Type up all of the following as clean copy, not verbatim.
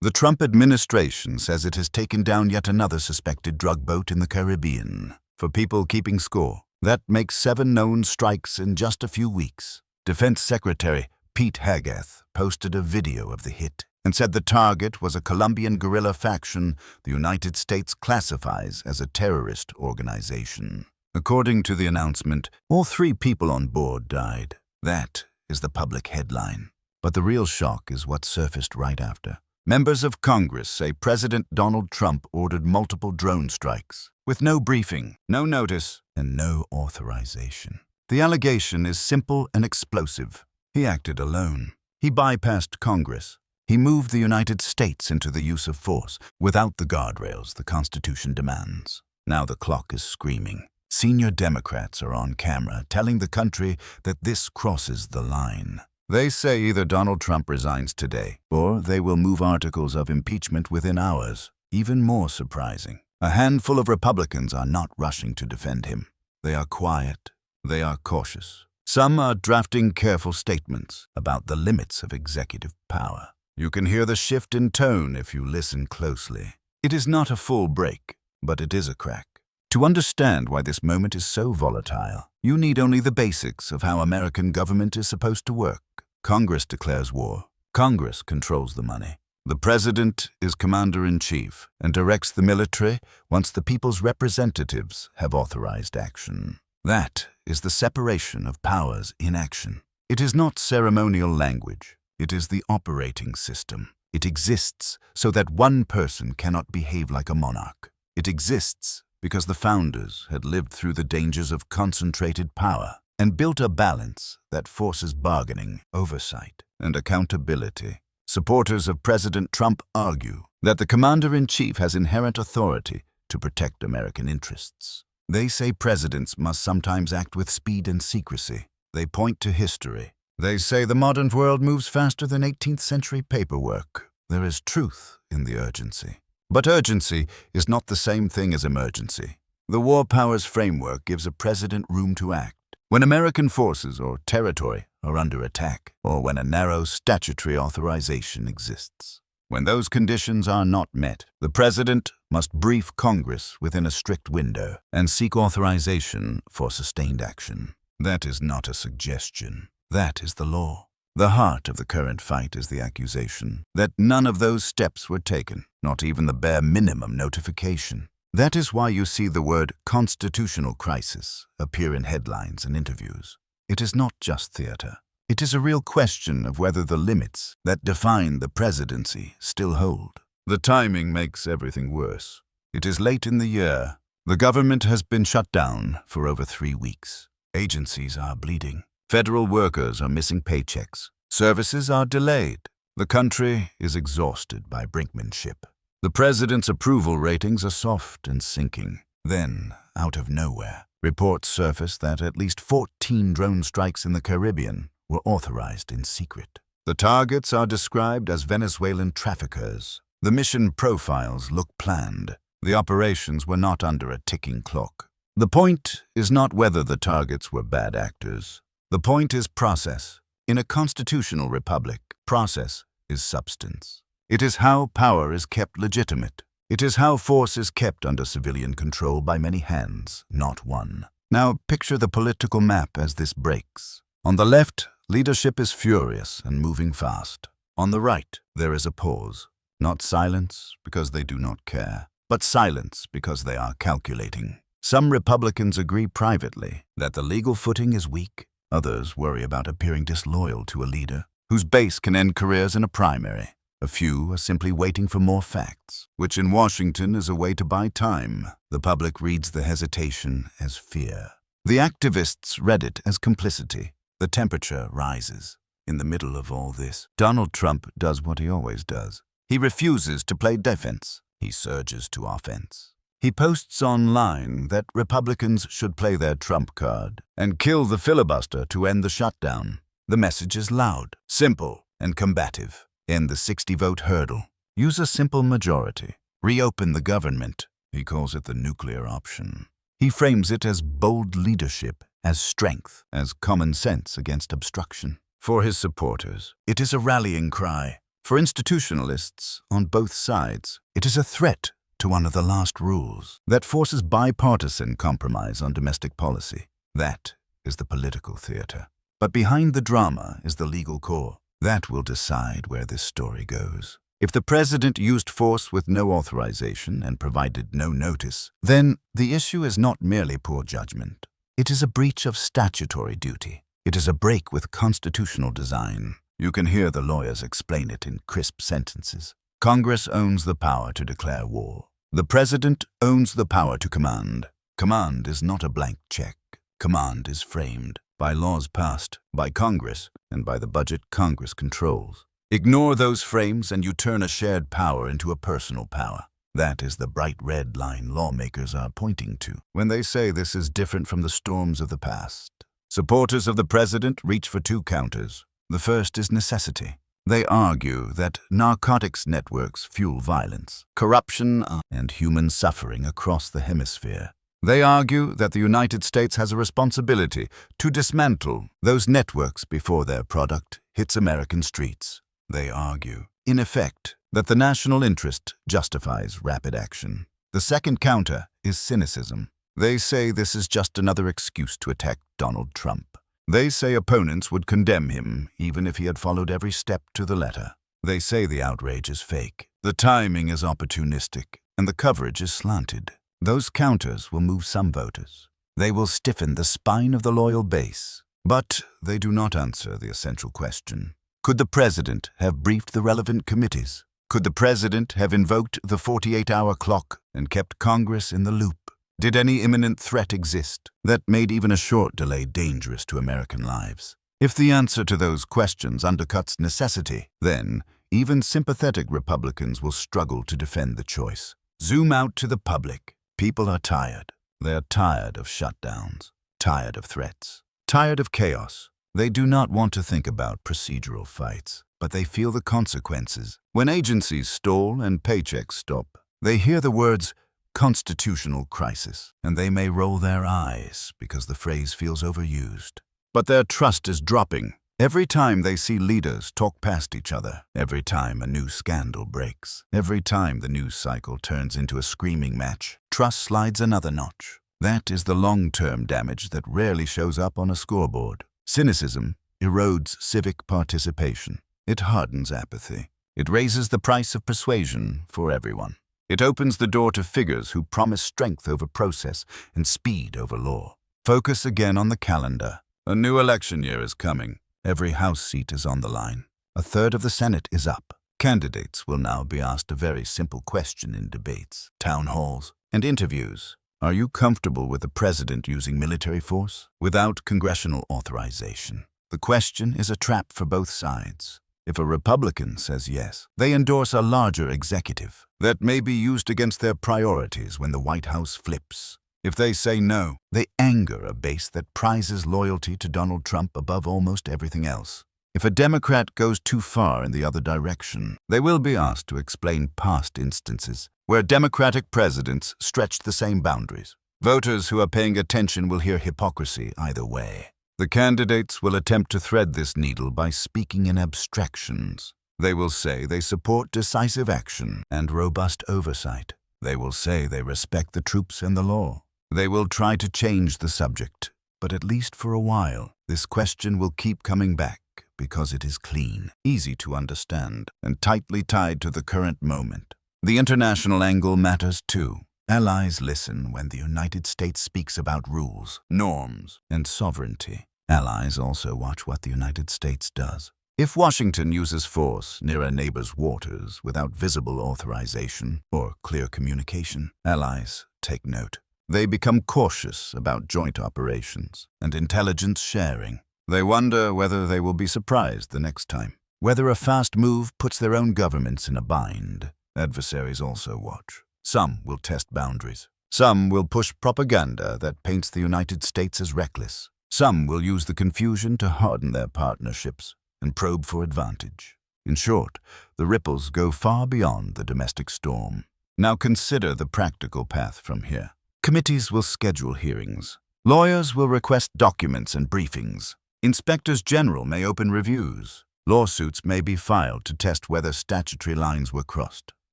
The Trump administration says it has taken down yet another suspected drug boat in the Caribbean. For people keeping score, that makes 7 known strikes in just a few weeks. Defense Secretary Pete Hegseth posted a video of the hit and said the target was a Colombian guerrilla faction the United States classifies as a terrorist organization. According to the announcement, all 3 people on board died. That is the public headline. But the real shock is what surfaced right after. Members of Congress say President Donald Trump ordered multiple drone strikes, with no briefing, no notice, and no authorization. The allegation is simple and explosive. He acted alone. He bypassed Congress. He moved the United States into the use of force without the guardrails the Constitution demands. Now the clock is screaming. Senior Democrats are on camera telling the country that this crosses the line. They say either Donald Trump resigns today, or they will move articles of impeachment within hours. Even more surprising, a handful of Republicans are not rushing to defend him. They are quiet. They are cautious. Some are drafting careful statements about the limits of executive power. You can hear the shift in tone if you listen closely. It is not a full break, but it is a crack. To understand why this moment is so volatile, you need only the basics of how American government is supposed to work. Congress declares war. Congress controls the money. The president is commander-in-chief and directs the military once the people's representatives have authorized action. That is the separation of powers in action. It is not ceremonial language. It is the operating system. It exists so that one person cannot behave like a monarch. It exists because the founders had lived through the dangers of concentrated power and built a balance that forces bargaining, oversight, and accountability. Supporters of President Trump argue that the commander-in-chief has inherent authority to protect American interests. They say presidents must sometimes act with speed and secrecy. They point to history. They say the modern world moves faster than 18th century paperwork. There is truth in the urgency. But urgency is not the same thing as emergency. The War Powers Framework gives a president room to act when American forces or territory are under attack, or when a narrow statutory authorization exists. When those conditions are not met, the president must brief Congress within a strict window and seek authorization for sustained action. That is not a suggestion. That is the law. The heart of the current fight is the accusation that none of those steps were taken, not even the bare minimum notification. That is why you see the word constitutional crisis appear in headlines and interviews. It is not just theater. It is a real question of whether the limits that define the presidency still hold. The timing makes everything worse. It is late in the year. The government has been shut down for over 3 weeks. Agencies are bleeding. Federal workers are missing paychecks. Services are delayed. The country is exhausted by brinkmanship. The president's approval ratings are soft and sinking. Then, out of nowhere, reports surface that at least 14 drone strikes in the Caribbean were authorized in secret. The targets are described as Venezuelan traffickers. The mission profiles look planned. The operations were not under a ticking clock. The point is not whether the targets were bad actors. The point is process. In a constitutional republic, process is substance. It is how power is kept legitimate. It is how force is kept under civilian control by many hands, not one. Now picture the political map as this breaks. On the left, leadership is furious and moving fast. On the right, there is a pause. Not silence because they do not care, but silence because they are calculating. Some Republicans agree privately that the legal footing is weak. Others worry about appearing disloyal to a leader whose base can end careers in a primary. A few are simply waiting for more facts, which in Washington is a way to buy time. The public reads the hesitation as fear. The activists read it as complicity. The temperature rises. In the middle of all this, Donald Trump does what he always does. He refuses to play defense. He surges to offense. He posts online that Republicans should play their Trump card and kill the filibuster to end the shutdown. The message is loud, simple, and combative. End the 60-vote hurdle. Use a simple majority. Reopen the government. He calls it the nuclear option. He frames it as bold leadership, as strength, as common sense against obstruction. For his supporters, it is a rallying cry. For institutionalists on both sides, it is a threat to one of the last rules that forces bipartisan compromise on domestic policy. That is the political theater. But behind the drama is the legal core. That will decide where this story goes. If the president used force with no authorization and provided no notice, then the issue is not merely poor judgment. It is a breach of statutory duty. It is a break with constitutional design. You can hear the lawyers explain it in crisp sentences. Congress owns the power to declare war. The president owns the power to command. Command is not a blank check. Command is framed by laws passed by Congress and by the budget Congress controls. Ignore those frames and you turn a shared power into a personal power. That is the bright red line lawmakers are pointing to when they say this is different from the storms of the past. Supporters of the president reach for two counters. The first is necessity. They argue that narcotics networks fuel violence, corruption, and human suffering across the hemisphere. They argue that the United States has a responsibility to dismantle those networks before their product hits American streets. They argue, in effect, that the national interest justifies rapid action. The second counter is cynicism. They say this is just another excuse to attack Donald Trump. They say opponents would condemn him even if he had followed every step to the letter. They say the outrage is fake, the timing is opportunistic, and the coverage is slanted. Those counters will move some voters. They will stiffen the spine of the loyal base. But they do not answer the essential question. Could the president have briefed the relevant committees? Could the president have invoked the 48-hour clock and kept Congress in the loop? Did any imminent threat exist that made even a short delay dangerous to American lives? If the answer to those questions undercuts necessity, then even sympathetic Republicans will struggle to defend the choice. Zoom out to the public. People are tired. They are tired of shutdowns, tired of threats, tired of chaos. They do not want to think about procedural fights, but they feel the consequences. When agencies stall and paychecks stop, they hear the words constitutional crisis, and they may roll their eyes because the phrase feels overused. But their trust is dropping every time they see leaders talk past each other, every time a new scandal breaks, every time the news cycle turns into a screaming match. Trust slides another notch. That is the long-term damage that rarely shows up on a scoreboard. Cynicism erodes civic participation. It hardens apathy. It raises the price of persuasion for everyone. It opens the door to figures who promise strength over process and speed over law. Focus again on the calendar. A new election year is coming. Every House seat is on the line. A third of the Senate is up. Candidates will now be asked a very simple question in debates, town halls, and interviews. Are you comfortable with the president using military force without congressional authorization? The question is a trap for both sides. If a Republican says yes, they endorse a larger executive that may be used against their priorities when the White House flips. If they say no, they anger a base that prizes loyalty to Donald Trump above almost everything else. If a Democrat goes too far in the other direction, they will be asked to explain past instances where Democratic presidents stretched the same boundaries. Voters who are paying attention will hear hypocrisy either way. The candidates will attempt to thread this needle by speaking in abstractions. They will say they support decisive action and robust oversight. They will say they respect the troops and the law. They will try to change the subject, but at least for a while, this question will keep coming back because it is clean, easy to understand, and tightly tied to the current moment. The international angle matters too. Allies listen when the United States speaks about rules, norms, and sovereignty. Allies also watch what the United States does. If Washington uses force near a neighbor's waters without visible authorization or clear communication, allies take note. They become cautious about joint operations and intelligence sharing. They wonder whether they will be surprised the next time, whether a fast move puts their own governments in a bind. Adversaries also watch. Some will test boundaries. Some will push propaganda that paints the United States as reckless. Some will use the confusion to harden their partnerships and probe for advantage. In short, the ripples go far beyond the domestic storm. Now consider the practical path from here. Committees will schedule hearings. Lawyers will request documents and briefings. Inspectors general may open reviews. Lawsuits may be filed to test whether statutory lines were crossed.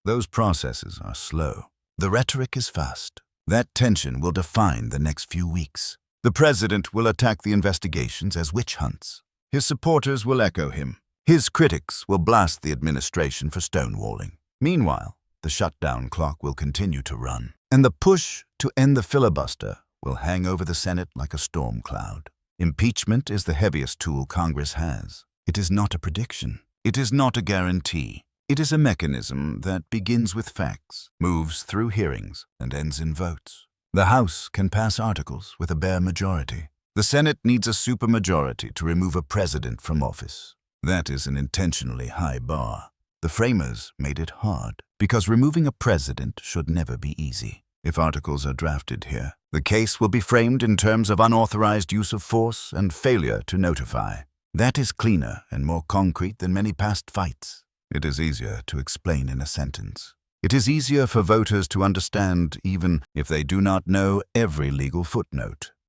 Those processes are slow. The rhetoric is fast. That tension will define the next few weeks. The president will attack the investigations as witch hunts. His supporters will echo him. His critics will blast the administration for stonewalling. Meanwhile, the shutdown clock will continue to run, and the push to end the filibuster will hang over the Senate like a storm cloud. Impeachment is the heaviest tool Congress has. It is not a prediction. It is not a guarantee. It is a mechanism that begins with facts, moves through hearings, and ends in votes. The House can pass articles with a bare majority. The Senate needs a supermajority to remove a president from office. That is an intentionally high bar. The framers made it hard, because removing a president should never be easy. If articles are drafted here, the case will be framed in terms of unauthorized use of force and failure to notify. That is cleaner and more concrete than many past fights. It is easier to explain in a sentence. It is easier for voters to understand even if they do not know every legal footnote.